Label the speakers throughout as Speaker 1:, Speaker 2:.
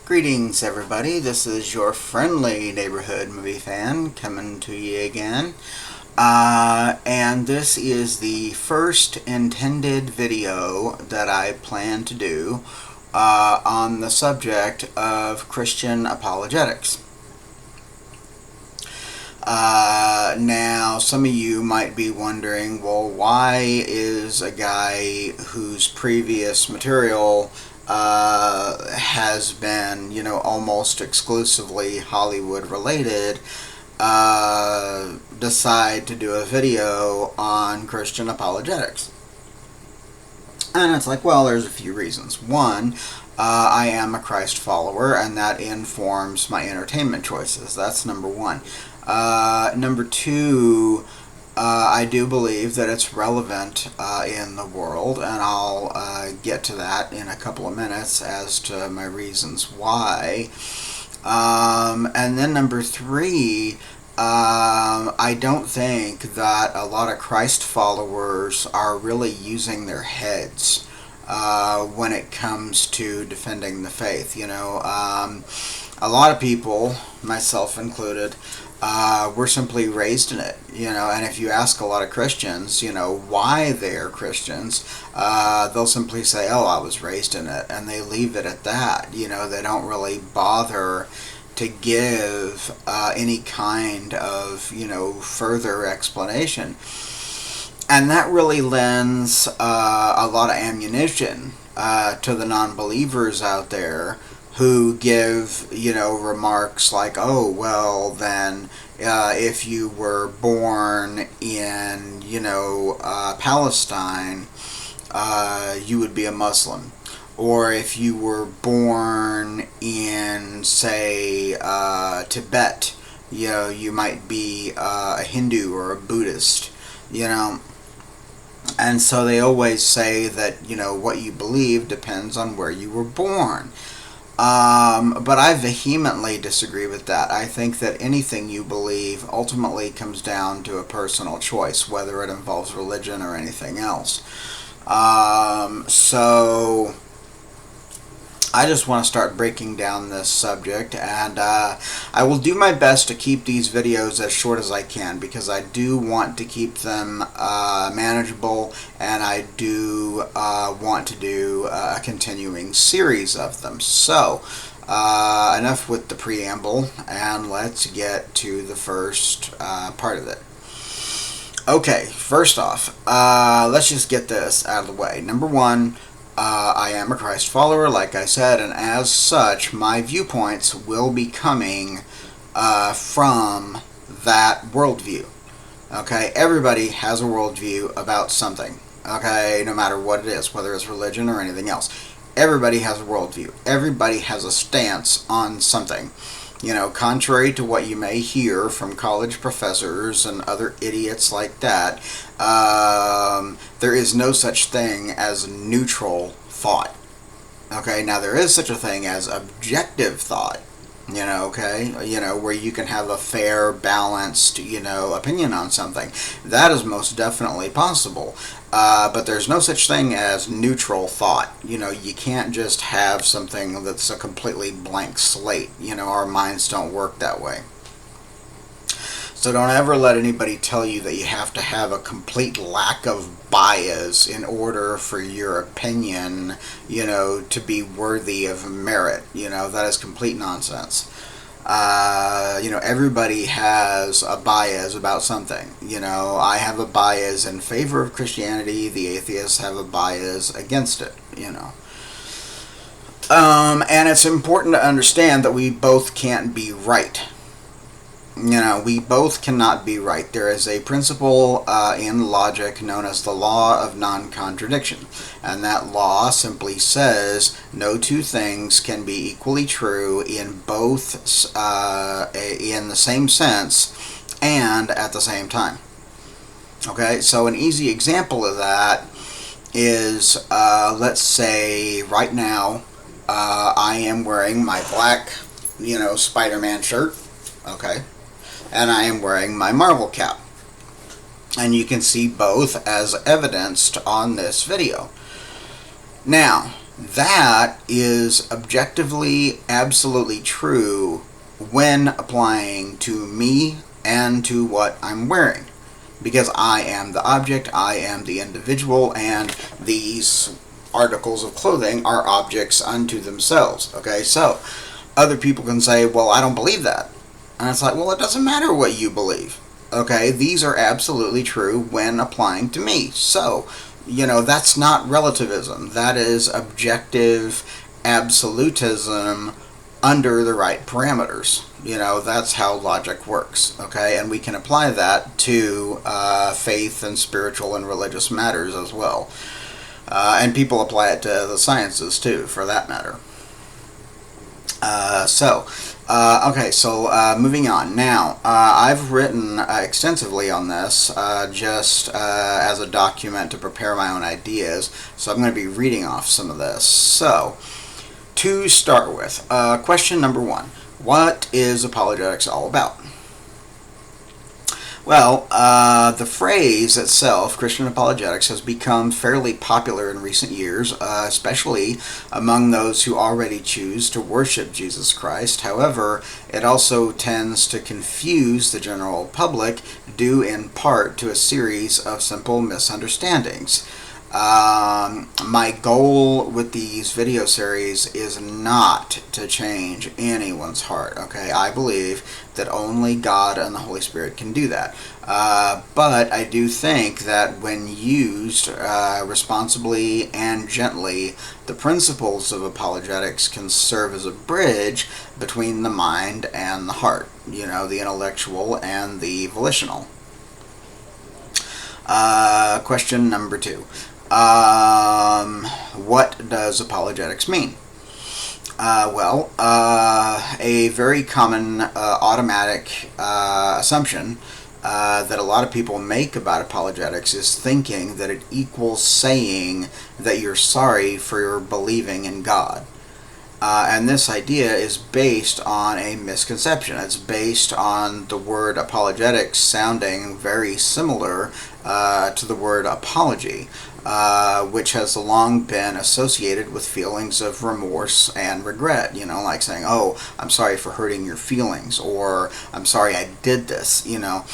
Speaker 1: Greetings everybody, this is your friendly neighborhood movie fan coming to you again. And this is the first intended video that I plan to do on the subject of Christian apologetics. Now, some of you might be wondering, well, why is a guy whose previous material has been, almost exclusively Hollywood related, decide to do a video on Christian apologetics? And it's like, well, there's a few reasons. One, I am a Christ follower, and that informs my entertainment choices. That's number one. Number two, I do believe that it's relevant in the world, and I'll get to that in a couple of minutes as to my reasons why. And then number three, I don't think that a lot of Christ followers are really using their heads when it comes to defending the faith. A lot of people, myself included, we're simply raised in it, and if you ask a lot of Christians, why they're Christians, they'll simply say, oh, I was raised in it, and they leave it at that. They don't really bother to give any kind of, further explanation. And that really lends a lot of ammunition to the non-believers out there who give, remarks like, oh, well, then if you were born in, Palestine, you would be a Muslim. Or if you were born in, say, Tibet, you might be a Hindu or a Buddhist, And so they always say that, what you believe depends on where you were born. But I vehemently disagree with that. I think that anything you believe ultimately comes down to a personal choice, whether it involves religion or anything else. So I just want to start breaking down this subject, and I will do my best to keep these videos as short as I can, because I do want to keep them manageable, and I do want to do a continuing series of them. So enough with the preamble, and let's get to the first part of it. Okay, first off, let's just get this out of the way. Number one, I am a Christ follower, like I said, and as such, my viewpoints will be coming from that worldview. Okay, everybody has a worldview about something. Okay, no matter what it is, whether it's religion or anything else. Everybody has a worldview. Everybody has a stance on something. Contrary to what you may hear from college professors and other idiots like that, there is no such thing as neutral thought. Okay, now there is such a thing as objective thought, where you can have a fair, balanced, opinion on something. That is most definitely possible. But there's no such thing as neutral thought. You can't just have something that's a completely blank slate. Our minds don't work that way. So don't ever let anybody tell you that you have to have a complete lack of bias in order for your opinion, to be worthy of merit. That is complete nonsense. Everybody has a bias about something. I have a bias in favor of Christianity. The atheists have a bias against it, And it's important to understand that we both can't be right. We both cannot be right. There is a principle in logic known as the law of non-contradiction. And that law simply says no two things can be equally true in both, in the same sense and at the same time. Okay, so an easy example of that is, let's say right now, I am wearing my black, Spider-Man shirt. Okay. And I am wearing my Marvel cap. And you can see both as evidenced on this video. Now, That is objectively absolutely true when applying to me and to what I'm wearing. Because I am the object, I am the individual, and these articles of clothing are objects unto themselves. Okay, so other people can say, well, I don't believe that. And it's like, well, it doesn't matter what you believe. Okay, these are absolutely true when applying to me. So, that's not relativism. That is objective absolutism under the right parameters. That's how logic works. Okay, and we can apply that to faith and spiritual and religious matters as well. And people apply it to the sciences too, for that matter. Moving on. Now, I've written extensively on this just as a document to prepare my own ideas, so I'm going to be reading off some of this. So, to start with, question number 1. What is apologetics all about? Well, the phrase itself, Christian apologetics, has become fairly popular in recent years, especially among those who already choose to worship Jesus Christ. However, it also tends to confuse the general public, due in part to a series of simple misunderstandings. My goal with these video series is not to change anyone's heart. Okay, I believe that only God and the Holy Spirit can do that. But I do think that when used responsibly and gently, the principles of apologetics can serve as a bridge between the mind and the heart, the intellectual and the volitional. Question number 2. What does apologetics mean? A very common automatic assumption that a lot of people make about apologetics is thinking that it equals saying that you're sorry for your believing in God. And this idea is based on a misconception. It's based on the word apologetics sounding very similar to the word apology, which has long been associated with feelings of remorse and regret. Like saying, oh, I'm sorry for hurting your feelings, or I'm sorry I did this, but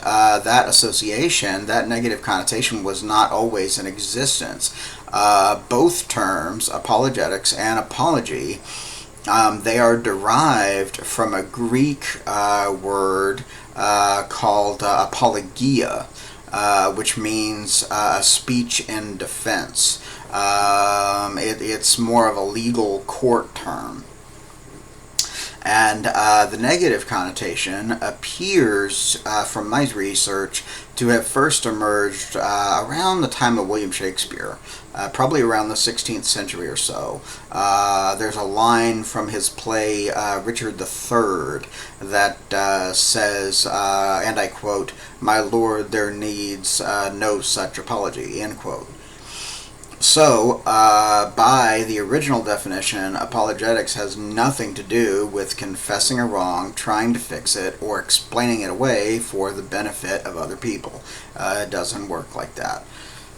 Speaker 1: that association, that negative connotation, was not always in existence. Both terms, apologetics and apology, they are derived from a Greek word called apologia, which means a speech in defense. It's more of a legal court term. And the negative connotation appears, from my research, to have first emerged around the time of William Shakespeare, probably around the 16th century or so. There's a line from his play Richard III that says, and I quote, "My lord, there needs no such apology," end quote. So, by the original definition, apologetics has nothing to do with confessing a wrong, trying to fix it, or explaining it away for the benefit of other people. It doesn't work like that.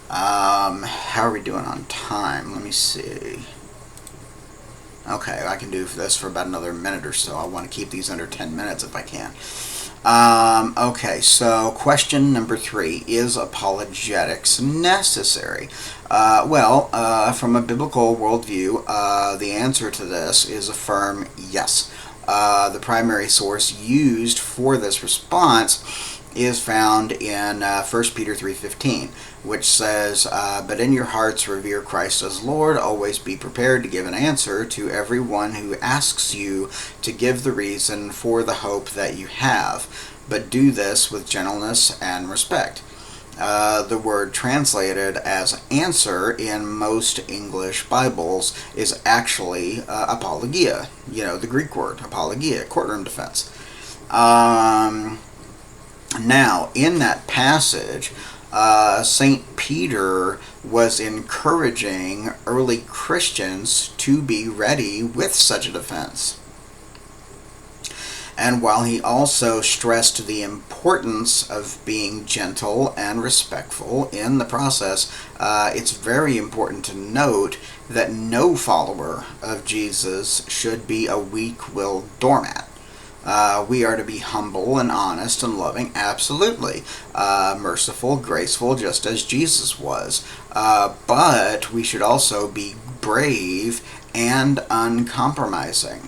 Speaker 1: How are we doing on time? Let me see. Okay, I can do this for about another minute or so. I want to keep these under 10 minutes if I can. Okay, so question number 3, is apologetics necessary? From a biblical worldview, the answer to this is a firm yes. The primary source used for this response is found in 1 Peter 3:15, which says, "But in your hearts revere Christ as Lord. Always be prepared to give an answer to everyone who asks you to give the reason for the hope that you have. But do this with gentleness and respect." The word translated as answer in most English Bibles is actually apologia, the Greek word, apologia, courtroom defense. Now, in that passage, St. Peter was encouraging early Christians to be ready with such a defense. And while he also stressed the importance of being gentle and respectful in the process, it's very important to note that no follower of Jesus should be a weak-willed doormat. We are to be humble and honest and loving, absolutely. Merciful, graceful, just as Jesus was. But we should also be brave and uncompromising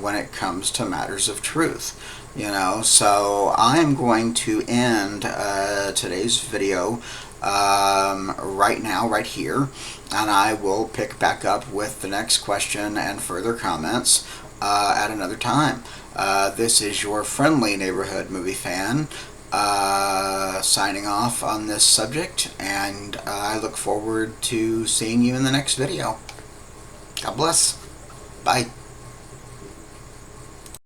Speaker 1: when it comes to matters of truth. So I'm going to end today's video right now, right here, and I will pick back up with the next question and further comments at another time. This is your friendly neighborhood movie fan signing off on this subject, and I look forward to seeing you in the next video. God bless. Bye.